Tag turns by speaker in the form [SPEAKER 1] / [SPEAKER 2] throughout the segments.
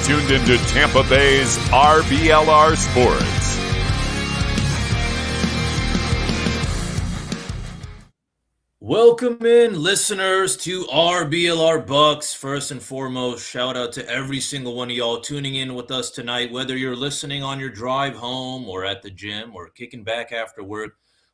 [SPEAKER 1] tuned into Tampa Bay's RBLR Sports.
[SPEAKER 2] Welcome in, listeners, to RBLR BUCS. First and foremost, shout out to every single one of y'all tuning in with us tonight, whether you're listening on your drive home or at the gym or kicking back after work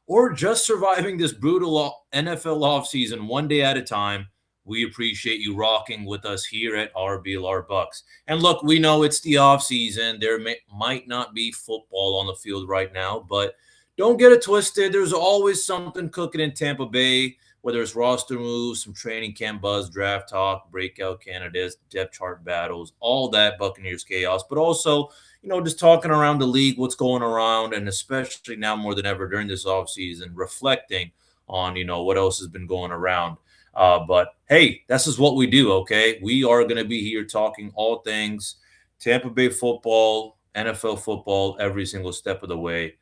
[SPEAKER 2] or just surviving this brutal NFL offseason one day at a time. We appreciate you rocking with us here at RBLR BUCS. And look, we know it's the offseason. There might not be football on the field right now, but don't get it twisted. There's always something cooking in Tampa Bay, whether it's roster moves, some training camp buzz, draft talk, breakout candidates, depth chart battles, all that Buccaneers chaos, but also, just talking around the league, what's going around, and especially now more than ever during this offseason, reflecting on, what else has been going around. But hey, this is what we do, okay? We are going to be here talking all things Tampa Bay football, NFL football, every single step of the way.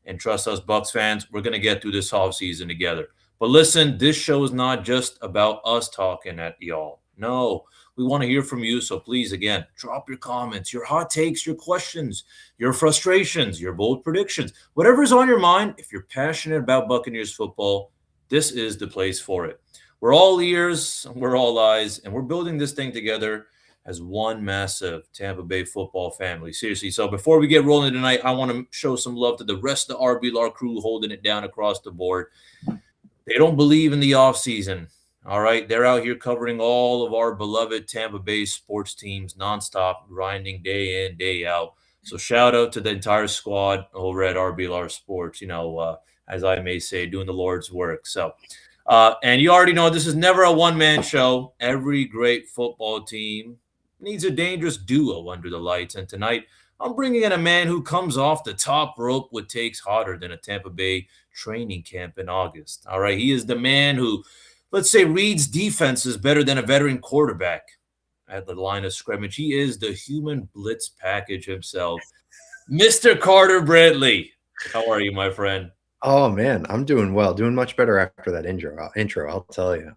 [SPEAKER 2] And trust us, Bucs fans, we're going to get through this offseason together. But listen, this show is not just about us talking at y'all. No, we want to hear from you. So please, again, drop your comments, your hot takes, your questions, your frustrations, your bold predictions, whatever's on your mind. If you're passionate about Buccaneers football, this is the place for it. We're all ears, we're all eyes, and we're building this thing together as one massive Tampa Bay football family. Seriously. So before we get rolling tonight, I want to show some love to the rest of the RBLR crew holding it down across the board. They don't believe in the offseason. All right. They're out here covering all of our beloved Tampa Bay sports teams nonstop, grinding day in, day out. So shout out to the entire squad over at RBLR Sports, as I may say, doing the Lord's work. So, and you already know this is never a one-man show. Every great football team needs a dangerous duo under the lights. And tonight, I'm bringing in a man who comes off the top rope with takes hotter than a Tampa Bay training camp in August. All right. He is the man who, let's say, reads defenses better than a veteran quarterback at the line of scrimmage. He is the human blitz package himself, Mr. Carter Bradley. How are you, my friend?
[SPEAKER 3] Oh, man, I'm doing well. Doing much better after that intro, I'll tell you.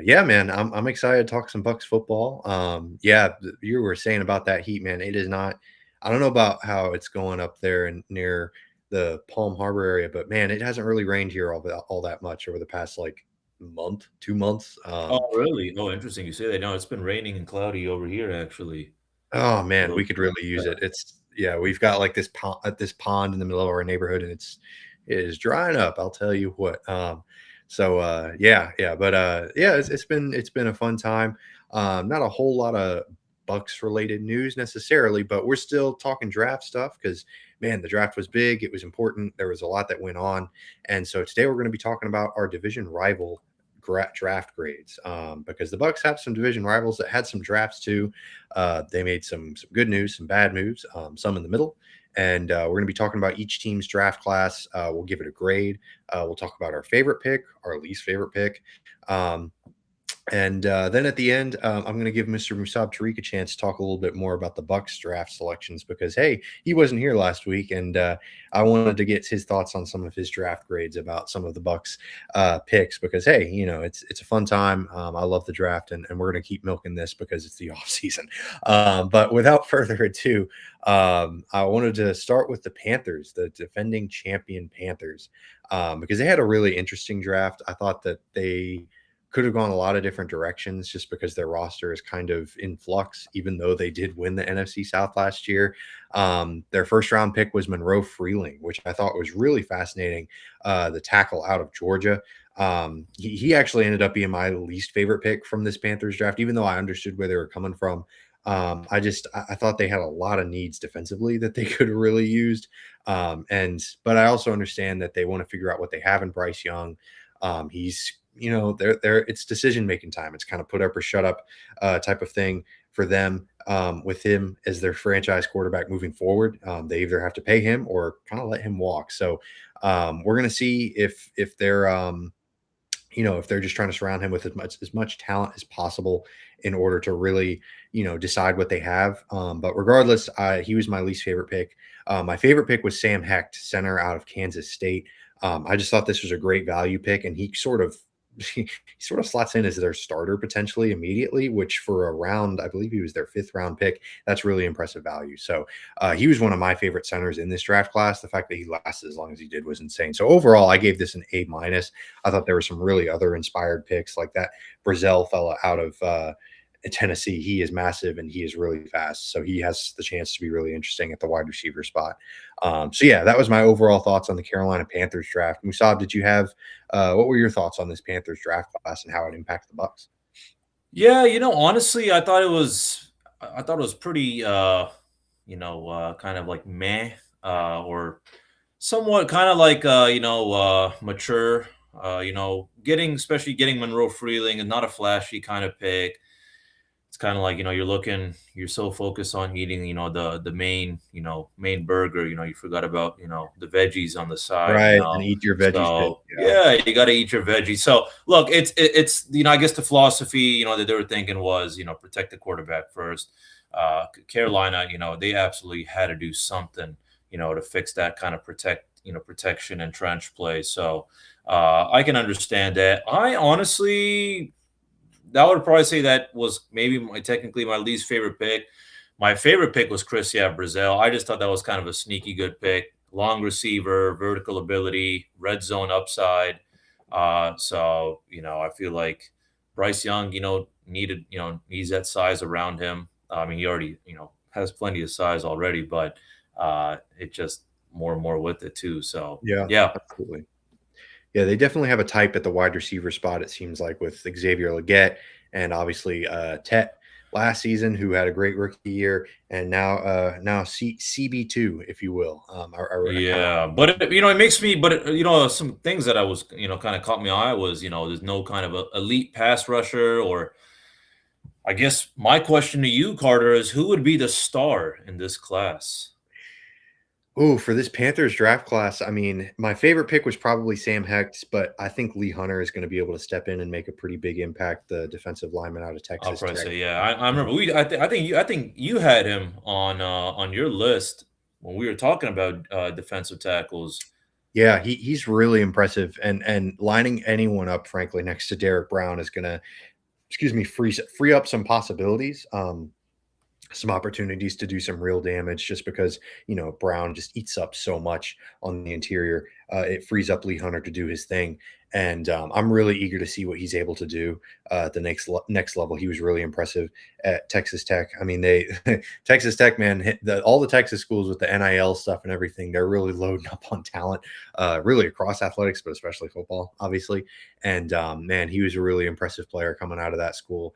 [SPEAKER 3] Yeah, man, I'm excited to talk some Bucs football. Yeah, you were saying about that heat, man. It is not. I don't know about how it's going up there and near the Palm Harbor area, but man, it hasn't really rained here all that much over the past month, 2 months.
[SPEAKER 2] Oh, really? Oh, interesting. You say that. No, it's been raining and cloudy over here, actually.
[SPEAKER 3] Oh man, we could really use it. We've got this pond in the middle of our neighborhood, and it is drying up. I'll tell you what. It's been a fun time. Not a whole lot of Bucs related news necessarily, but we're still talking draft stuff because man, the draft was big. It was important. There was a lot that went on, and so today we're going to be talking about our division rival draft grades because the Bucs have some division rivals that had some drafts too. They made some good news, some bad moves, some in the middle. And we're going to be talking about each team's draft class. We'll give it a grade. We'll talk about our favorite pick, our least favorite pick. And then at the end, I'm going to give Mr. Musab Tariq a chance to talk a little bit more about the Bucs draft selections because, hey, he wasn't here last week, and I wanted to get his thoughts on some of his draft grades about some of the Bucs picks because, hey, it's a fun time. I love the draft, and we're going to keep milking this because it's the off season. But without further ado, I wanted to start with the Panthers, the defending champion Panthers, because they had a really interesting draft. I thought that they could have gone a lot of different directions just because their roster is kind of in flux, even though they did win the NFC South last year. Their first round pick was Monroe Freeling, which I thought was really fascinating. The tackle out of Georgia. He actually ended up being my least favorite pick from this Panthers draft, even though I understood where they were coming from. I thought they had a lot of needs defensively that they could have really used. But I also understand that they want to figure out what they have in Bryce Young. He's it's decision-making time. It's kind of put up or shut up type of thing for them with him as their franchise quarterback moving forward. They either have to pay him or kind of let him walk. So we're going to see if they're if they're just trying to surround him with as much talent as possible in order to really, decide what they have. But regardless, he was my least favorite pick. My favorite pick was Sam Hecht, center out of Kansas State. I just thought this was a great value pick, and he sort of he sort of slots in as their starter potentially immediately, which for a round, I believe he was their 5th round pick. That's really impressive value. So he was one of my favorite centers in this draft class. The fact that he lasted as long as he did was insane. So overall, I gave this an A minus. I thought there were some really other inspired picks like that Brazil fella out of Tennessee. He is massive and he is really fast. So he has the chance to be really interesting at the wide receiver spot. So yeah, that was my overall thoughts on the Carolina Panthers draft. Musab, did you have what were your thoughts on this Panthers draft class and how it impacted the Bucks?
[SPEAKER 2] Yeah, honestly, I thought it was pretty kind of like meh, or somewhat kind of like mature. Especially getting Monroe Freeling is not a flashy kind of pick. It's kind of like, you're so focused on eating, the main burger, you forgot about, the veggies on the side,
[SPEAKER 3] Right, and eat your veggies too.
[SPEAKER 2] So
[SPEAKER 3] Yeah.
[SPEAKER 2] yeah, you got to eat your veggies. So look, it's I guess the philosophy, that they were thinking was, protect the quarterback first. Carolina, they absolutely had to do something, to fix that kind of protection and trench play. So I can understand that. I honestly, that would probably say that was maybe technically my least favorite pick. My favorite pick was Christian Brazil. I just thought that was kind of a sneaky good pick. Long receiver, vertical ability, red zone upside. So I feel like Bryce Young, needs that size around him. I mean, he already, has plenty of size already, but it just more and more with it too. So
[SPEAKER 3] Yeah,
[SPEAKER 2] yeah.
[SPEAKER 3] absolutely. Yeah, they definitely have a type at the wide receiver spot, it seems like, with Xavier Leggett and obviously Tet last season, who had a great rookie year, and now CB2, if you will. I kind of
[SPEAKER 2] Yeah, but it makes me, but some things that I was, kind of caught my eye was, there's no kind of a elite pass rusher, or I guess my question to you, Carter, is who would be the star in this class?
[SPEAKER 3] Oh, for this Panthers draft class, I mean, my favorite pick was probably Sam Hex, but I think Lee Hunter is going to be able to step in and make a pretty big impact. The defensive lineman out of
[SPEAKER 2] I'll
[SPEAKER 3] Texas
[SPEAKER 2] probably
[SPEAKER 3] Tech.
[SPEAKER 2] say, yeah. I remember I think you had him on your list when we were talking about defensive tackles.
[SPEAKER 3] Yeah, he's really impressive, and lining anyone up, frankly, next to Derek Brown is going to, excuse me, free up some possibilities. Some opportunities to do some real damage just because Brown just eats up so much on the interior. It frees up Lee Hunter to do his thing, and I'm really eager to see what he's able to do at the next level. He was really impressive at Texas Tech. I mean, they Texas Tech, man, all the Texas schools with the NIL stuff and everything, they're really loading up on talent, really across athletics, but especially football, obviously. And man, he was a really impressive player coming out of that school.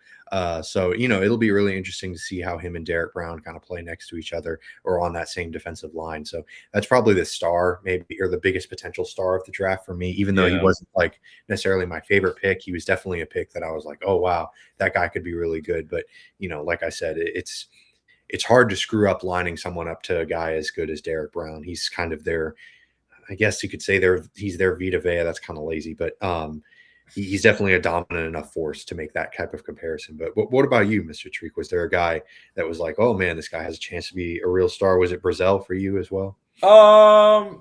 [SPEAKER 3] So it'll be really interesting to see how him and Derek Brown kind of play next to each other or on that same defensive line. So that's probably the star, maybe, or the biggest potential star of the draft for me. Even though he
[SPEAKER 2] Yeah.
[SPEAKER 3] wasn't like necessarily my favorite pick, he was definitely a pick that I was like, oh wow, that guy could be really good. But like I said, it's hard to screw up lining someone up to a guy as good as Derek Brown. He's kind of their, I guess you could say he's their Vita Vea. That's kind of lazy, but he's definitely a dominant enough force to make that type of comparison. But what about you, Mr. Treek? Was there a guy that was like, oh man, this guy has a chance to be a real star? Was it Brazil for you as well?
[SPEAKER 2] No,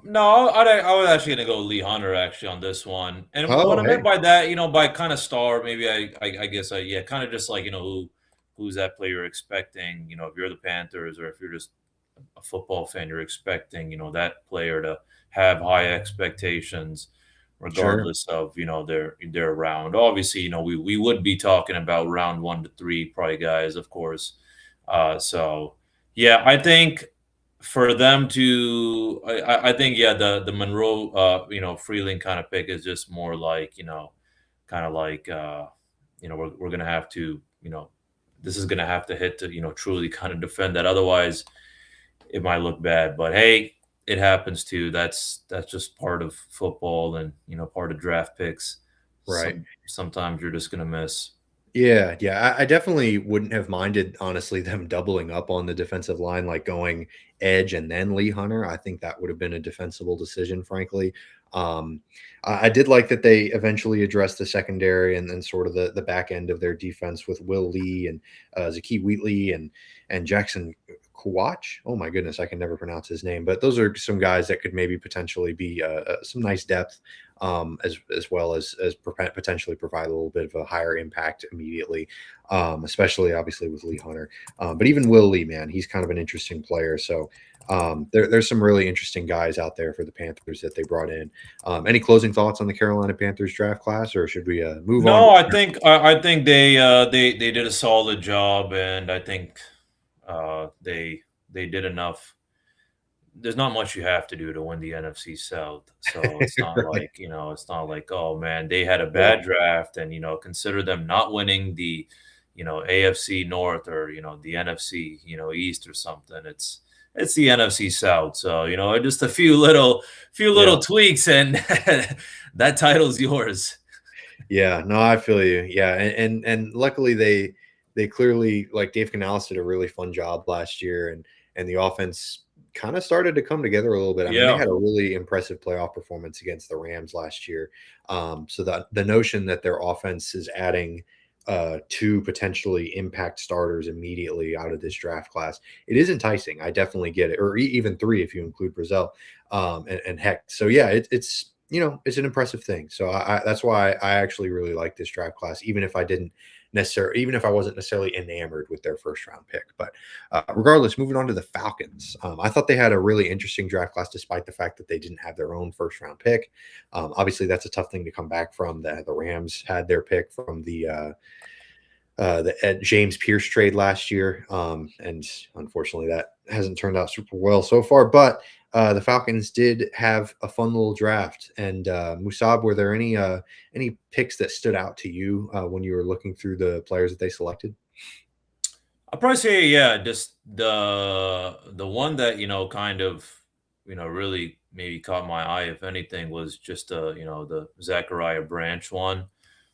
[SPEAKER 2] I was actually gonna go Lee Hunter actually on this one. And what
[SPEAKER 3] Oh,
[SPEAKER 2] I meant
[SPEAKER 3] hey,
[SPEAKER 2] by that, by kind of star, maybe I guess yeah, kind of just like, who's that player you're expecting, if you're the Panthers or if you're just a football fan, you're expecting, that player to have high expectations
[SPEAKER 3] sure,
[SPEAKER 2] regardless of, their round. Obviously, we would be talking about round 1 to 3 probably guys, of course. So yeah, I think for them to I think yeah, the Monroe Freeling kind of pick is just more like, kind of like we're gonna have to, this is gonna have to hit to, truly kind of defend that. Otherwise, it might look bad. But hey, it happens too. That's just part of football and part of draft picks.
[SPEAKER 3] right.
[SPEAKER 2] Sometimes you're just gonna miss.
[SPEAKER 3] Yeah. I definitely wouldn't have minded, honestly, them doubling up on the defensive line, like going edge and then Lee Hunter. I think that would have been a defensible decision, frankly. I did like that they eventually addressed the secondary and then sort of the back end of their defense with Will Lee and Zaki Wheatley and Jackson Kawach. Oh my goodness, I can never pronounce his name, but those are some guys that could maybe potentially be some nice depth. as well as potentially provide a little bit of a higher impact immediately, especially obviously with Lee Hunter. But even Will Lee, man, he's kind of an interesting player. So there's some really interesting guys out there for the Panthers that they brought in. Any closing thoughts on the Carolina Panthers draft class, or should we move on?
[SPEAKER 2] No, I think they did a solid job, and I think they did enough. There's not much you have to do to win the NFC South, so it's not
[SPEAKER 3] Right.
[SPEAKER 2] like it's not like, oh man, they had a
[SPEAKER 3] Yeah.
[SPEAKER 2] bad draft, and consider them not winning the AFC North, or the NFC East or something. It's the NFC South, so just a few little
[SPEAKER 3] Yeah.
[SPEAKER 2] tweaks, and that title's yours.
[SPEAKER 3] Yeah, no, I feel you. Yeah, and luckily they clearly, like, Dave Canales did a really fun job last year, and the offense kind of started to come together a little bit. I mean, they
[SPEAKER 2] Yeah.
[SPEAKER 3] had a really impressive playoff performance against the Rams last year. So the notion that their offense is adding two potentially impact starters immediately out of this draft class, it is enticing. I definitely get it, or even three if you include Brazil, and Heck. So yeah, it's it's an impressive thing. So that's why I actually really like this draft class, even if I wasn't necessarily enamored with their first round pick. But regardless, moving on to the Falcons, I thought they had a really interesting draft class, despite the fact that they didn't have their own first round pick. Obviously, that's a tough thing to come back from. The Rams had their pick from the James Pierce trade last year, and unfortunately, that hasn't turned out super well so far. But the Falcons did have a fun little draft. And Musab, were there any picks that stood out to you when you were looking through the players that they selected?
[SPEAKER 2] I'll probably say, yeah, just the one that kind of really maybe caught my eye, if anything, was just the Zachariah Branch one.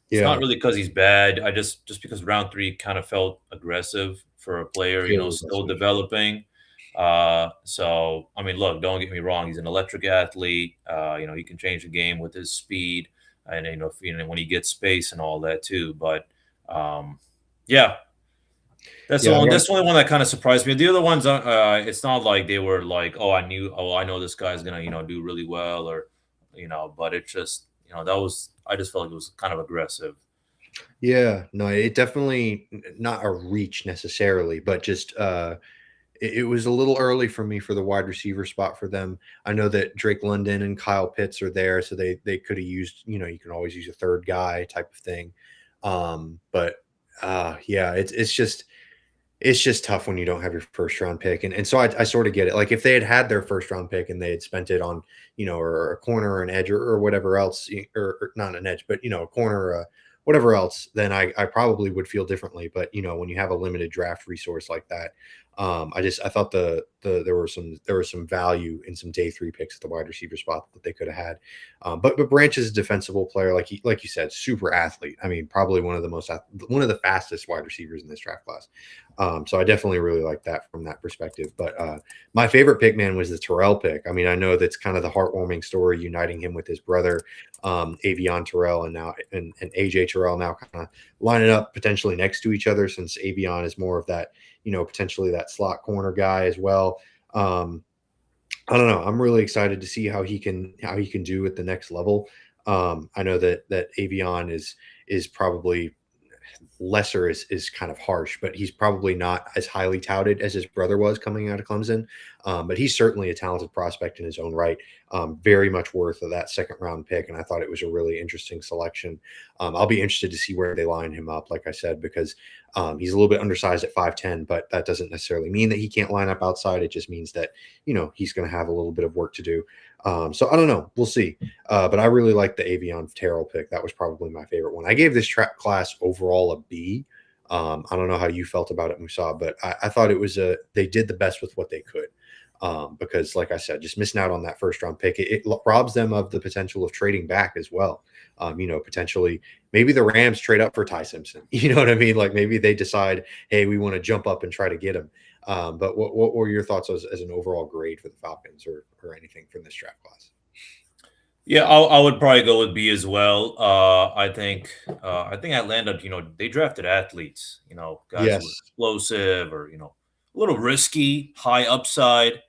[SPEAKER 2] It's not
[SPEAKER 3] Yeah,
[SPEAKER 2] really because he's bad. I just because round three kind of felt aggressive for a player
[SPEAKER 3] very
[SPEAKER 2] still
[SPEAKER 3] aggressive.
[SPEAKER 2] developing. So I mean, look, don't get me wrong. He's an electric athlete. He can change the game with his speed, and when he gets space and all that too. But yeah, that's the
[SPEAKER 3] Yeah,
[SPEAKER 2] one. That's the only one that kind of surprised me. The other ones, it's not like they were like, oh, I know this guy's gonna, do really well, or, but it just, I just felt like it was kind of aggressive.
[SPEAKER 3] yeah, no, it definitely not a reach necessarily, but just it was a little early for me for the wide receiver spot for them. I know that Drake London and Kyle Pitts are there, so they could have used, you can always use a third guy type of thing. But yeah, it's just tough when you don't have your first round pick. And so I sort of get it. Like, if they had their first round pick and they had spent it on, or a corner or an edge, or whatever else, or not an edge, but, a corner, whatever else, then I probably would feel differently. But, when you have a limited draft resource like that, I thought there was some value in some day three picks at the wide receiver spot that they could have had. But Branch is a defensible player, like you said, super athlete. I mean, probably one of the fastest wide receivers in this draft class. So I definitely really like that from that perspective. But my favorite pick, man, was the Terrell pick. I mean, I know that's kind of the heartwarming story uniting him with his brother, Avion Terrell, and AJ Terrell, now kind of lining up potentially next to each other, since Avion is more of that, potentially that slot corner guy as well. I don't know. I'm really excited to see how he can do at the next level. I know that Avion is probably lesser, is kind of harsh, but he's probably not as highly touted as his brother was coming out of Clemson. But he's certainly a talented prospect in his own right. Very much worth of that second round pick. And I thought it was a really interesting selection. I'll be interested to see where they line him up, like I said, because he's a little bit undersized at 5'10", but that doesn't necessarily mean that he can't line up outside. It just means that, he's going to have a little bit of work to do. So I don't know. We'll see. But I really like the Avion Terrell pick. That was probably my favorite one. I gave this track class overall a B. I don't know how you felt about it, Musa, but I thought they did the best with what they could. Because, like I said, just missing out on that first round pick, it robs them of the potential of trading back as well. Potentially, maybe the Rams trade up for Ty Simpson. You know what I mean? Like, maybe they decide, hey, we want to jump up and try to get him. But what were your thoughts as an overall grade for the Falcons, or anything from this draft class?
[SPEAKER 2] Yeah, I would probably go with B as well. I think Atlanta, they drafted athletes, guys who were
[SPEAKER 3] Yes.
[SPEAKER 2] explosive, or a little risky, high upside.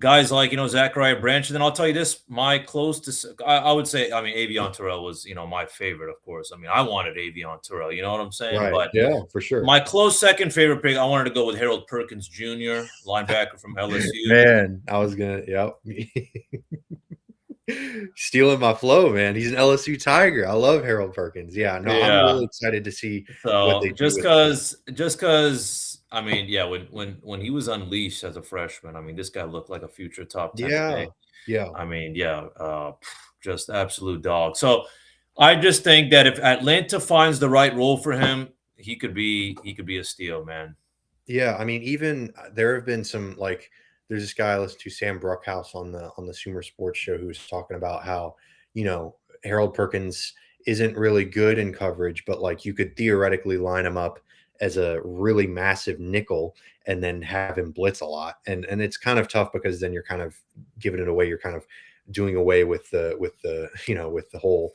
[SPEAKER 2] guys like, Zachariah Branch. And then I'll tell you this, my close to, I would say, I mean, Avion Terrell was, my favorite, of course. I mean, I wanted Avion Terrell, you know what I'm saying?
[SPEAKER 3] Right.
[SPEAKER 2] But
[SPEAKER 3] Yeah, for sure.
[SPEAKER 2] my close second favorite pick, I wanted to go with Harold Perkins Jr., linebacker from LSU.
[SPEAKER 3] Man, I was gonna, yep. Stealing my flow, man. He's an LSU Tiger. I love Harold Perkins. Yeah, no, I'm
[SPEAKER 2] Yeah.
[SPEAKER 3] really excited to see what
[SPEAKER 2] So
[SPEAKER 3] they do
[SPEAKER 2] just
[SPEAKER 3] with him.
[SPEAKER 2] because I mean, yeah, when he was unleashed as a freshman, I mean, this guy looked like a future top 10
[SPEAKER 3] Yeah,
[SPEAKER 2] pick.
[SPEAKER 3] yeah,
[SPEAKER 2] I mean, yeah, just absolute dog. So I just think that if Atlanta finds the right role for him, he could be a steal, man.
[SPEAKER 3] yeah. I mean, even there have been some like there's this guy I listen to, Sam Brookhouse on the Sumer Sports Show, who's talking about how Harold Perkins isn't really good in coverage, but like you could theoretically line him up as a really massive nickel and then have him blitz a lot, and it's kind of tough because then you're kind of giving it away. You're kind of doing away with the with the whole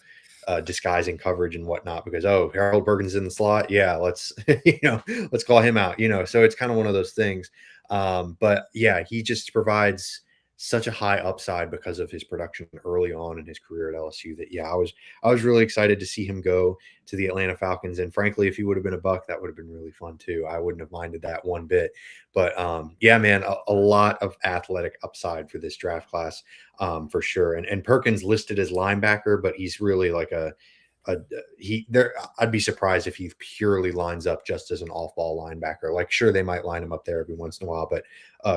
[SPEAKER 3] disguising coverage and whatnot because Harold Bergen's in the slot, yeah, let's let's call him out, so it's kind of one of those things. But yeah, he just provides such a high upside because of his production early on in his career at LSU that yeah, I was really excited to see him go to the Atlanta Falcons. And frankly, if he would have been a Buck, that would have been really fun too. I wouldn't have minded that one bit. But yeah, man, a lot of athletic upside for this draft class, for sure. And Perkins listed as linebacker, but he's really like a he there. I'd be surprised if he purely lines up just as an off-ball linebacker. Like, sure, they might line him up there every once in a while, but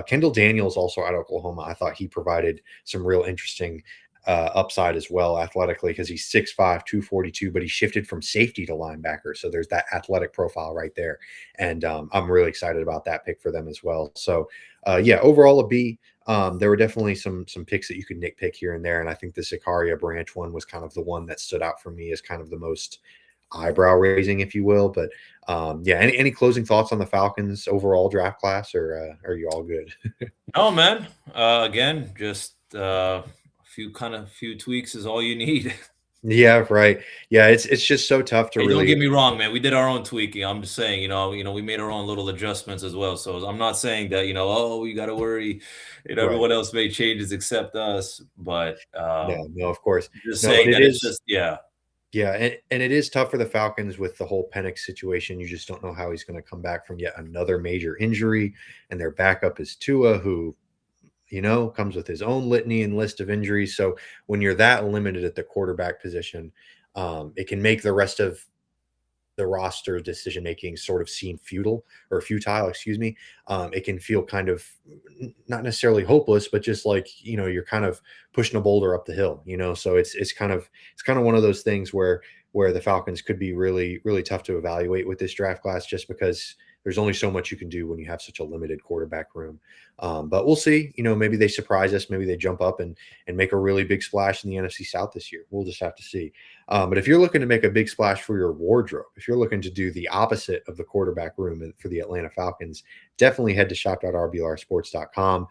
[SPEAKER 3] Kendall Daniels, also out of Oklahoma, I thought he provided some real interesting upside as well athletically because he's 6'5", 242, but he shifted from safety to linebacker. So there's that athletic profile right there. And I'm really excited about that pick for them as well. So yeah, overall a B. There were definitely some picks that you could nitpick here and there, and I think the Zachariah Branch one was kind of the one that stood out for me as kind of the most eyebrow raising, if you will. But yeah, any closing thoughts on the Falcons overall draft class, or are you all good?
[SPEAKER 2] Oh man, again, just few tweaks is all you need.
[SPEAKER 3] Yeah, right. Yeah, it's just so tough to
[SPEAKER 2] Hey, don't
[SPEAKER 3] really.
[SPEAKER 2] get me wrong, man. We did our own tweaking. I'm just saying, we made our own little adjustments as well. So I'm not saying that, oh, you got to worry,
[SPEAKER 3] Right.
[SPEAKER 2] everyone else made changes except us. But
[SPEAKER 3] No, of course.
[SPEAKER 2] just
[SPEAKER 3] No, and
[SPEAKER 2] saying
[SPEAKER 3] it
[SPEAKER 2] that it's
[SPEAKER 3] is.
[SPEAKER 2] just, yeah.
[SPEAKER 3] Yeah, and it is tough for the Falcons with the whole Penix situation. You just don't know how he's going to come back from yet another major injury, and their backup is Tua, who comes with his own litany and list of injuries. So when you're that limited at the quarterback position, it can make the rest of the roster decision making sort of seem futile, excuse me. It can feel kind of not necessarily hopeless, but just like you're kind of pushing a boulder up the hill. So it's kind of one of those things where the Falcons could be really really tough to evaluate with this draft class, just because there's only so much you can do when you have such a limited quarterback room. But we'll see. Maybe they surprise us. Maybe they jump up and make a really big splash in the NFC South this year. We'll just have to see. But if you're looking to make a big splash for your wardrobe, if you're looking to do the opposite of the quarterback room for the Atlanta Falcons, definitely head to shop.rblrsports.com.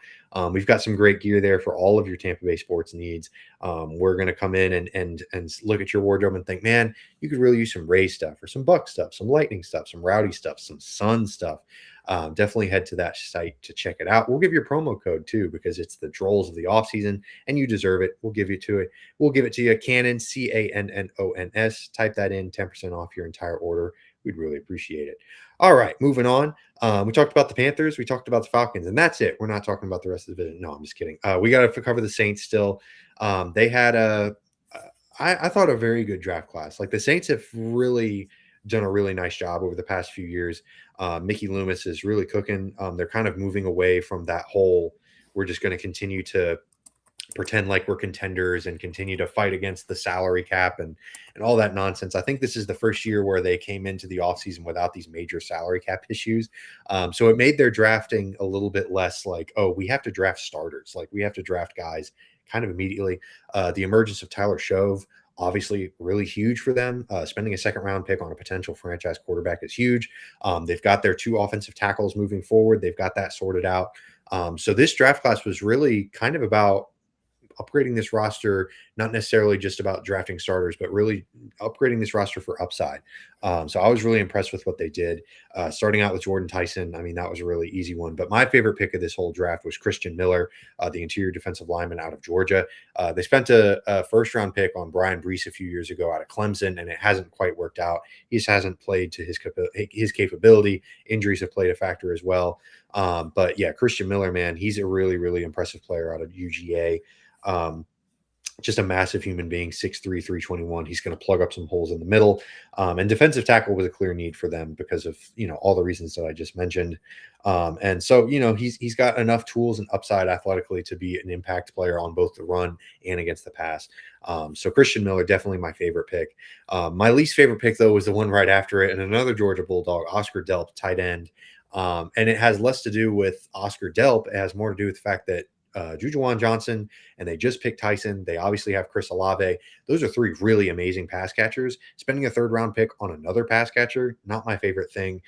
[SPEAKER 3] We've got some great gear there for all of your Tampa Bay sports needs. We're going to come in and look at your wardrobe and think, man, you could really use some Ray stuff or some Buck stuff, some Lightning stuff, some Rowdy stuff, some Sun stuff. Definitely head to that site to check it out. We'll give you a promo code too, because it's the Drolls of the offseason and you deserve it. We'll give it to you. Cannon, CANNONS. Type that in, 10% off your entire order. We'd really appreciate it. All right, moving on. We talked about the Panthers. We talked about the Falcons, and that's it. We're not talking about the rest of the division. No, I'm just kidding. We got to cover the Saints still. They had I thought a very good draft class. Like the Saints have really done a really nice job over the past few years. Mickey Loomis is really cooking. They're kind of moving away from that whole, we're just going to continue to pretend like we're contenders and continue to fight against the salary cap and all that nonsense. I think this is the first year where they came into the offseason without these major salary cap issues. So it made their drafting a little bit less like, oh, we have to draft starters. Like we have to draft guys kind of immediately. The emergence of Tyler Shove, obviously really huge for them. Spending a second round pick on a potential franchise quarterback is huge. They've got their 2 offensive tackles moving forward. They've got that sorted out. So this draft class was really kind of about upgrading this roster, not necessarily just about drafting starters, but really upgrading this roster for upside. So I was really impressed with what they did. Starting out with Jordan Tyson, I mean, that was a really easy one. But my favorite pick of this whole draft was Christian Miller, the interior defensive lineman out of Georgia. They spent a first-round pick on Brian Brees a few years ago out of Clemson, and it hasn't quite worked out. He just hasn't played to his capability. Injuries have played a factor as well. But yeah, Christian Miller, man, he's a really, really impressive player out of UGA. Just a massive human being, 6'3", 321. He's going to plug up some holes in the middle. And defensive tackle was a clear need for them because of, all the reasons that I just mentioned. And so, he's got enough tools and upside athletically to be an impact player on both the run and against the pass. So Christian Miller, definitely my favorite pick. My least favorite pick, though, was the one right after it, and another Georgia Bulldog, Oscar Delp, tight end. And it has less to do with Oscar Delp. It has more to do with the fact that Jujuwan Johnson, and they just picked Tyson. They obviously have Chris Olave. Those are three really amazing pass catchers. Spending a third-round pick on another pass catcher, not my favorite thing.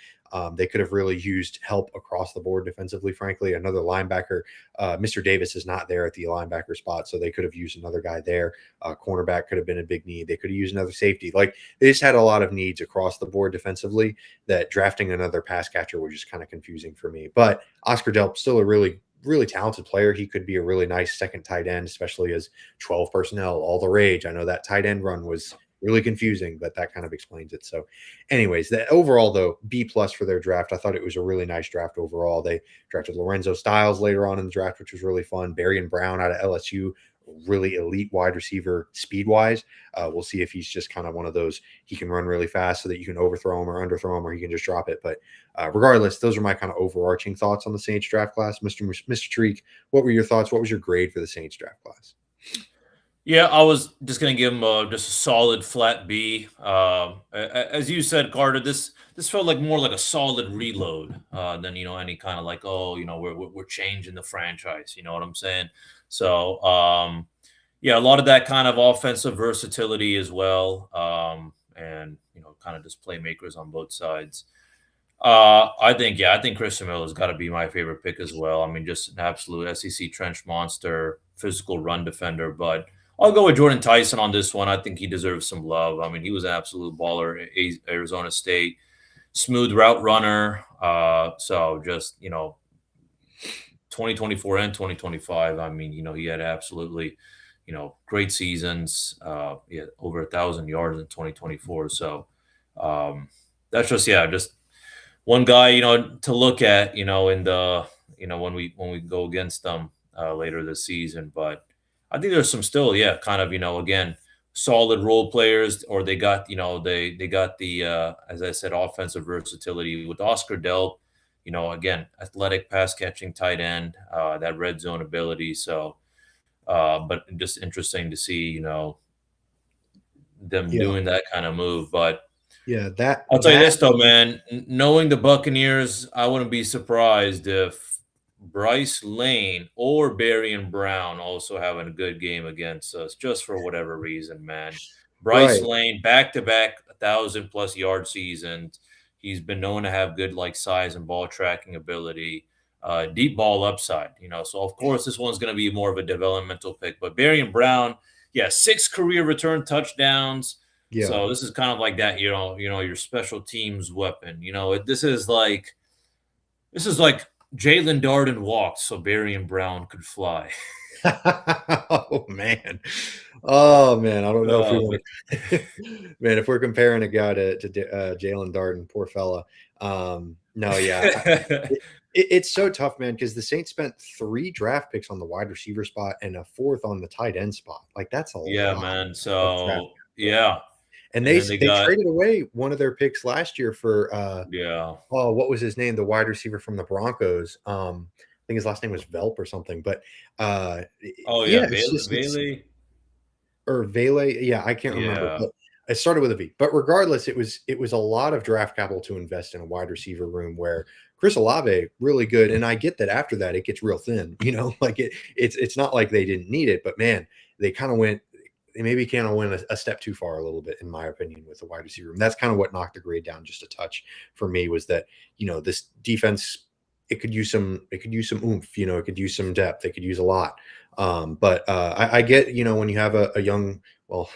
[SPEAKER 3] They could have really used help across the board defensively, frankly. Another linebacker. Mr. Davis is not there at the linebacker spot, so they could have used another guy there. Cornerback could have been a big need. They could have used another safety. Like, they just had a lot of needs across the board defensively that drafting another pass catcher was just kind of confusing for me. But Oscar Delp, still a really talented player. He could be a really nice second tight end, especially as 12 personnel, all the rage. I know that tight end run was really confusing, but that kind of explains it. So anyways, that overall, though, B+ for their draft. I thought it was a really nice draft overall. They drafted Lorenzo Styles later on in the draft, which was really fun. Berrien Brown out of LSU, really elite wide receiver speed-wise. We'll see if he's just kind of one of those, he can run really fast so that you can overthrow him or underthrow him, or you can just drop it. But regardless, those are my kind of overarching thoughts on the Saints draft class. Mr. Treek, what were your thoughts? What was your grade for the Saints draft class?
[SPEAKER 2] Yeah, I was just going to give him just a solid flat B. As you said, Carter, this felt like more like a solid reload than any kind of like, we're changing the franchise. You know what I'm saying? So yeah, a lot of that kind of offensive versatility as well, and kind of just playmakers on both sides. I think Christian Miller's got to be my favorite pick as well. I mean, just an absolute SEC trench monster, physical run defender. But I'll go with Jordan Tyson on this one. I think he deserves some love. I mean, he was an absolute baller at Arizona State, smooth route runner. So just 2024 and 2025. I mean, he had absolutely, great seasons. Yeah, over 1,000 yards in 2024. So that's just one guy, to look at, in the, when we go against them later this season. But I think there's some still, kind of, again, solid role players, or they got, they got the, as I said, offensive versatility with Oscar Delp, again, athletic pass catching tight end, that red zone ability. So, but just interesting to see, them doing that kind of move. But
[SPEAKER 3] Yeah,
[SPEAKER 2] I'll tell you this though, man, knowing the Buccaneers, I wouldn't be surprised if Bryce Lane or Berrien Brown also having a good game against us, just for whatever reason, man. Bryce
[SPEAKER 3] right.
[SPEAKER 2] Lane, back-to-back 1,000+ yard seasons. He's been known to have good size and ball tracking ability, deep ball upside. So of course this one's going to be more of a developmental pick. But Berrien Brown, 6 career return touchdowns.
[SPEAKER 3] Yeah.
[SPEAKER 2] So this is kind of like that, your special teams weapon. This is like Jalen Darden walked so Berrien Brown could fly.
[SPEAKER 3] Oh man, I don't know if we want to. Man, if we're comparing a guy to Jalen Darden, poor fella. No, yeah, it's so tough, man, because the Saints spent 3 draft picks on the wide receiver spot and a 4th on the tight end spot. Like, that's a lot,
[SPEAKER 2] man. So yeah.
[SPEAKER 3] And they traded away one of their picks last year for what was his name? The wide receiver from the Broncos. I think his last name was Velp or something. But
[SPEAKER 2] Bailey
[SPEAKER 3] or Vele. Yeah, I can't remember. But it started with a V. But regardless, it was a lot of draft capital to invest in a wide receiver room where Chris Olave really good. And I get that after that it gets real thin. Like it's not like they didn't need it, but man, they kind of went. They maybe kind of went a step too far a little bit, in my opinion, with the wide receiver room. That's kind of what knocked the grade down just a touch for me, was that, this defense it could use some oomph, it could use some depth, it could use a lot. But I get, when you have a young, well,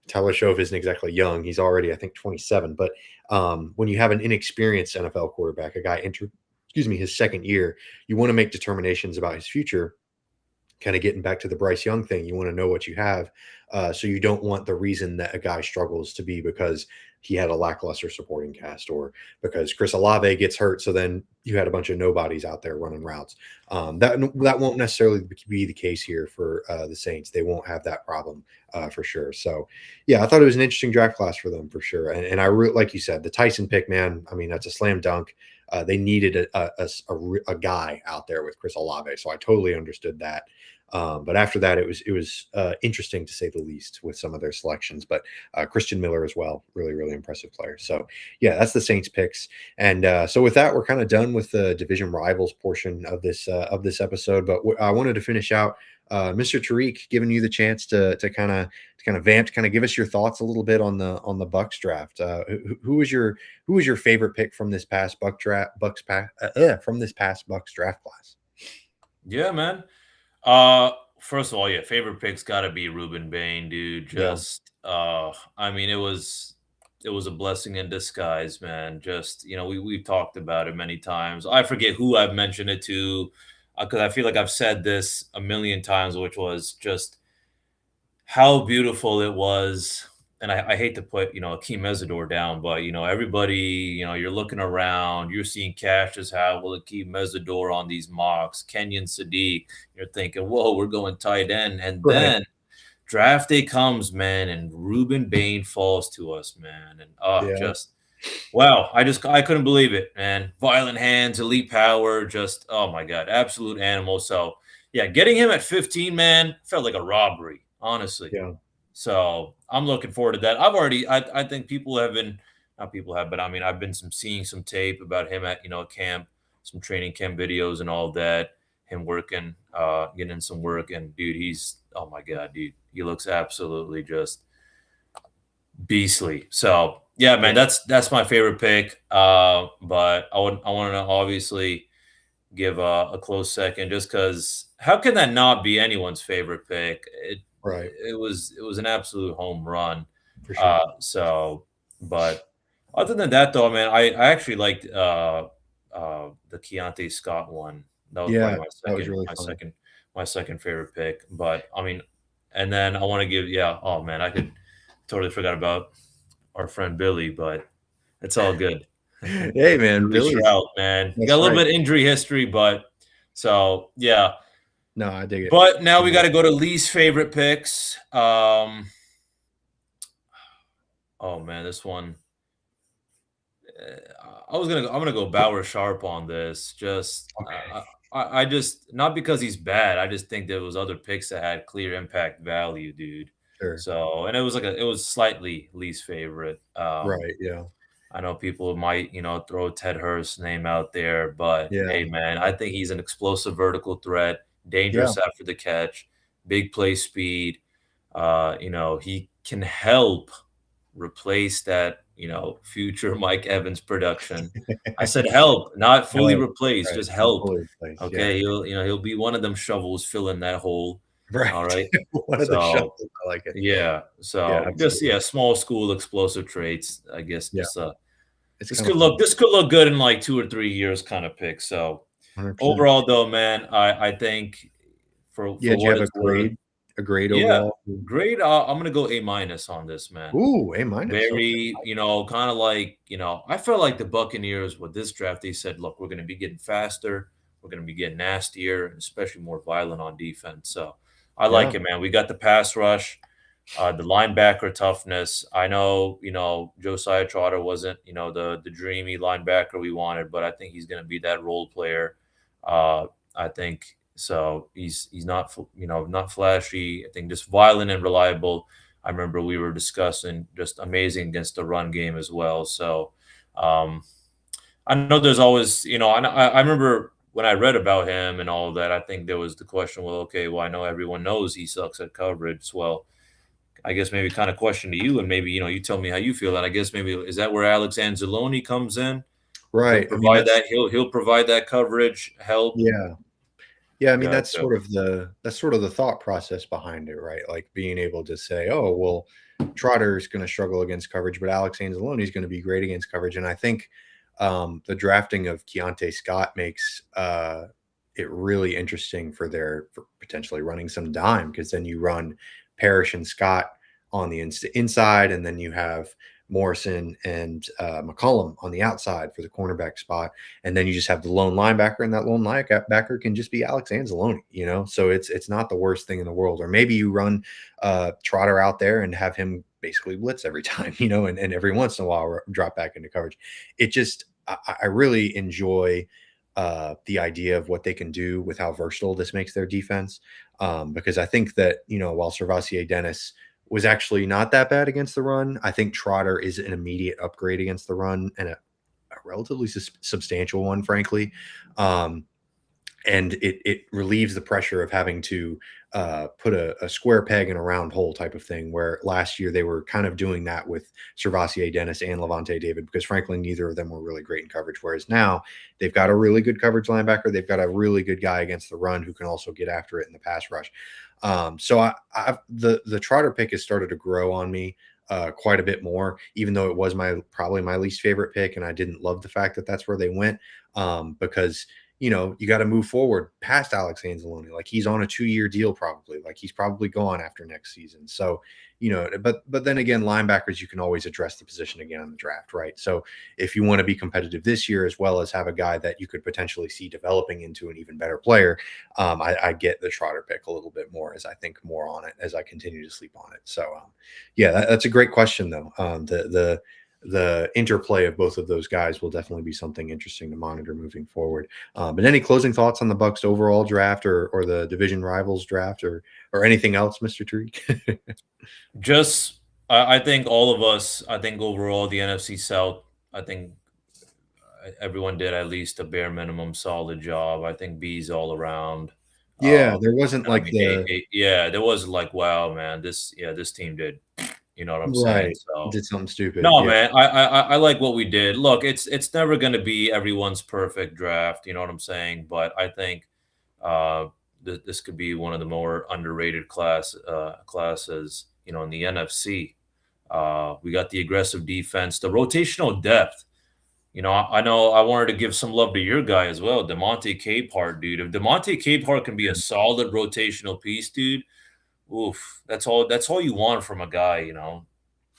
[SPEAKER 3] Tyler Shove isn't exactly young. He's already, I think, 27. But when you have an inexperienced NFL quarterback, a guy his second year, you want to make determinations about his future. Kind of getting back to the Bryce Young thing, you want to know what you have. So you don't want the reason that a guy struggles to be because he had a lackluster supporting cast or because Chris Olave gets hurt. So then you had a bunch of nobodies out there running routes. That won't necessarily be the case here for the Saints. They won't have that problem for sure. So yeah, I thought it was an interesting draft class for them for sure. And like you said, the Tyson pick, man, I mean, that's a slam dunk. They needed a guy out there with Chris Olave. So I totally understood that. But after that, it was interesting to say the least with some of their selections. But Christian Miller as well, really, really impressive player. So yeah, that's the Saints picks. And so with that, we're kind of done with the division rivals portion of this episode. But I wanted to finish out, Mr. Tariq, giving you the chance to kind of vamp, kind of give us your thoughts a little bit on the BUCS draft. Who was your favorite pick from this past BUCS draft class?
[SPEAKER 2] Yeah, man. First of all, yeah, favorite pick's got to be Ruben Bain, dude. Just, I mean, it was a blessing in disguise, man. Just, we've talked about it many times. I forget who I've mentioned it to, because I feel like I've said this a million times, which was just how beautiful it was. And I hate to put, Akeem Mesidor down, but, everybody, you're looking around, you're seeing Cassius Howell, Akeem Mesidor on these mocks, Kenyon Sadiq. You're thinking, whoa, we're going tight end. And then draft day comes, man, and Ruben Bain falls to us, man. And just, wow, I couldn't believe it, man. Violent hands, elite power, just, oh my God, absolute animal. So, yeah, getting him at 15, man, felt like a robbery, honestly.
[SPEAKER 3] Yeah.
[SPEAKER 2] So I'm looking forward to that. I think people have been, not people have, but I mean, I've been seeing some tape about him at, camp, some training camp videos and all of that, him working, getting in some work. And dude, oh my God, dude, he looks absolutely just beastly. So yeah, man, that's my favorite pick. But I want to obviously give a close second just because how can that not be anyone's favorite pick? It was an absolute home run.
[SPEAKER 3] For sure.
[SPEAKER 2] So, but other than that, though, man, I actually liked the Keontae Scott one. That was probably my second favorite pick. But I mean, and then I want to give oh man, I could totally forgot about our friend Billy, but it's all good.
[SPEAKER 3] Hey man,
[SPEAKER 2] Billy's out, man. You got a little bit of injury history, but so yeah.
[SPEAKER 3] No, I dig it.
[SPEAKER 2] But now we got to go to least favorite picks. Oh man, this one. I'm gonna go Bauer Sharp on this. Just I just not because he's bad. I just think there was other picks that had clear impact value, dude.
[SPEAKER 3] Sure.
[SPEAKER 2] So and it was slightly least favorite.
[SPEAKER 3] Right. Yeah.
[SPEAKER 2] I know people might, throw Ted Hurst's name out there, but hey, man, I think he's an explosive vertical threat, dangerous after the catch, big play speed. He can help replace that, future Mike Evans production. I said help, not fully replace, just help. Okay, he'll be one of them shovels filling that hole.
[SPEAKER 3] Right.
[SPEAKER 2] All right.
[SPEAKER 3] One of the shovels. I like it.
[SPEAKER 2] Yeah. So just small school explosive traits. I guess
[SPEAKER 3] Yeah.
[SPEAKER 2] This could look good in like 2 or 3 years kind of pick. So
[SPEAKER 3] 100%.
[SPEAKER 2] Overall though, man, I think for
[SPEAKER 3] you
[SPEAKER 2] what
[SPEAKER 3] have
[SPEAKER 2] it's
[SPEAKER 3] a grade overall.
[SPEAKER 2] Grade I'm gonna go A- on this, man.
[SPEAKER 3] Ooh, A-.
[SPEAKER 2] Very, kind of like, I felt like the Buccaneers with this draft, they said, look, we're gonna be getting faster, we're gonna be getting nastier, and especially more violent on defense. So I like it, man. We got the pass rush, the linebacker toughness. I know, Josiah Trotter wasn't, the dreamy linebacker we wanted, but I think he's going to be that role player. I think so. He's not, not flashy. I think just violent and reliable. I remember we were discussing just amazing against the run game as well. So I know there's always, I remember when I read about him and all of that, I think there was the question, well, okay, well, I know everyone knows he sucks at coverage. Well, I guess maybe kind of question to you, and maybe, you tell me how you feel. And I guess maybe is that where Alex Anzalone comes in?
[SPEAKER 3] Right. I mean,
[SPEAKER 2] He'll provide that coverage help.
[SPEAKER 3] yeah. Yeah, I mean
[SPEAKER 2] Gotcha.
[SPEAKER 3] that's sort of the thought process behind it, right? Like being able to say, "Oh, well, Trotter's going to struggle against coverage, but Alex Anzalone is going to be great against coverage." And I think the drafting of Keontae Scott makes it really interesting for potentially running some dime, because then you run Parrish and Scott on the inside, and then you have Morrison and McCollum on the outside for the cornerback spot, and then you just have the lone linebacker, and that lone linebacker can just be Alex Anzalone, So it's not the worst thing in the world. Or maybe you run Trotter out there and have him basically blitz every time, and every once in a while drop back into coverage. It just I really enjoy the idea of what they can do with how versatile this makes their defense, because I think that while Servassier Dennis was actually not that bad against the run, I think Trotter is an immediate upgrade against the run, and a relatively substantial one, frankly. And it relieves the pressure of having to put a square peg in a round hole type of thing, where last year they were kind of doing that with Servassier Dennis and Levante David, because frankly, neither of them were really great in coverage. Whereas now they've got a really good coverage linebacker. They've got a really good guy against the run who can also get after it in the pass rush. So the Trotter pick has started to grow on me quite a bit more, even though it was probably my least favorite pick, and I didn't love the fact that that's where they went, because you got to move forward past Alex Anzalone. Like, he's on a 2-year deal, probably. Like, he's probably gone after next season. So, but then again, linebackers, you can always address the position again in the draft, right? So if you want to be competitive this year, as well as have a guy that you could potentially see developing into an even better player, I get the Trotter pick a little bit more, as I think more on it as I continue to sleep on it. So, yeah, that's a great question, though. The interplay of both of those guys will definitely be something interesting to monitor moving forward. But any closing thoughts on the BUCS overall draft, or the division rivals draft, or anything else, Mr. Tariq?
[SPEAKER 2] Just, I think all of us, I think overall the NFC South, I think everyone did at least a bare minimum solid job. I think B's all around.
[SPEAKER 3] Yeah, there wasn't
[SPEAKER 2] I
[SPEAKER 3] like
[SPEAKER 2] mean, there wasn't like, wow, man, this team did. You know what I'm saying?
[SPEAKER 3] right.
[SPEAKER 2] So
[SPEAKER 3] Did something stupid.
[SPEAKER 2] no,
[SPEAKER 3] Yeah.
[SPEAKER 2] man, I like what we did. Look, it's never going to be everyone's perfect draft. You know what I'm saying? But I think this could be one of the more underrated classes. In the NFC, we got the aggressive defense, the rotational depth. I know I wanted to give some love to your guy as well, DeMonte Capehart, dude. If DeMonte Capehart can be a solid rotational piece, dude, oof, that's all you want from a guy,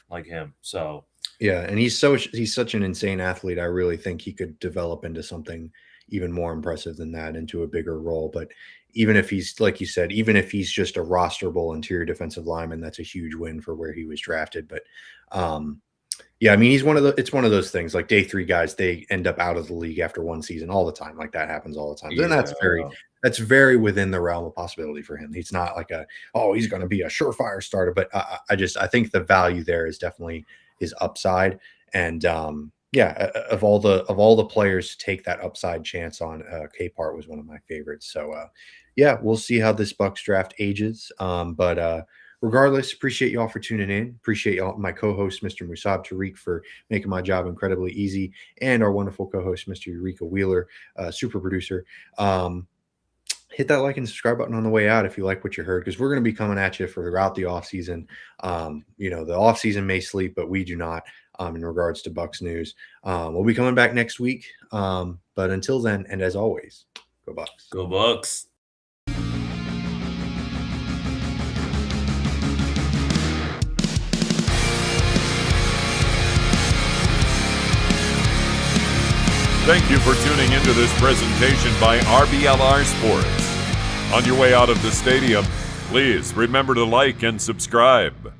[SPEAKER 2] like him. So
[SPEAKER 3] yeah, and he's such an insane athlete. I really think he could develop into something even more impressive than that, into a bigger role. But even if he's, like you said, even if he's just a rosterable interior defensive lineman, that's a huge win for where he was drafted. But yeah, I mean, it's one of those things, like day 3 guys, they end up out of the league after one season all the time. Like, that happens all the time.
[SPEAKER 2] yeah.
[SPEAKER 3] And that's very within the realm of possibility for him. He's not like he's going to be a surefire starter, but I think the value there is definitely his upside. And yeah, of all the players to take that upside chance on, Capehart was one of my favorites. So yeah, we'll see how this BUCS draft ages. But regardless, appreciate y'all for tuning in. Appreciate y'all, my co-host, Mr. Musab Tariq, for making my job incredibly easy, and our wonderful co-host, Mr. Eureka Wheeler, super producer. Hit that like and subscribe button on the way out if you like what you heard, because we're going to be coming at you throughout the offseason. The offseason may sleep, but we do not, in regards to BUCS news. We'll be coming back next week. But until then, and as always, go BUCS.
[SPEAKER 2] Go BUCS.
[SPEAKER 1] Thank you for tuning into this presentation by RBLR Sports. On your way out of the stadium, please remember to like and subscribe.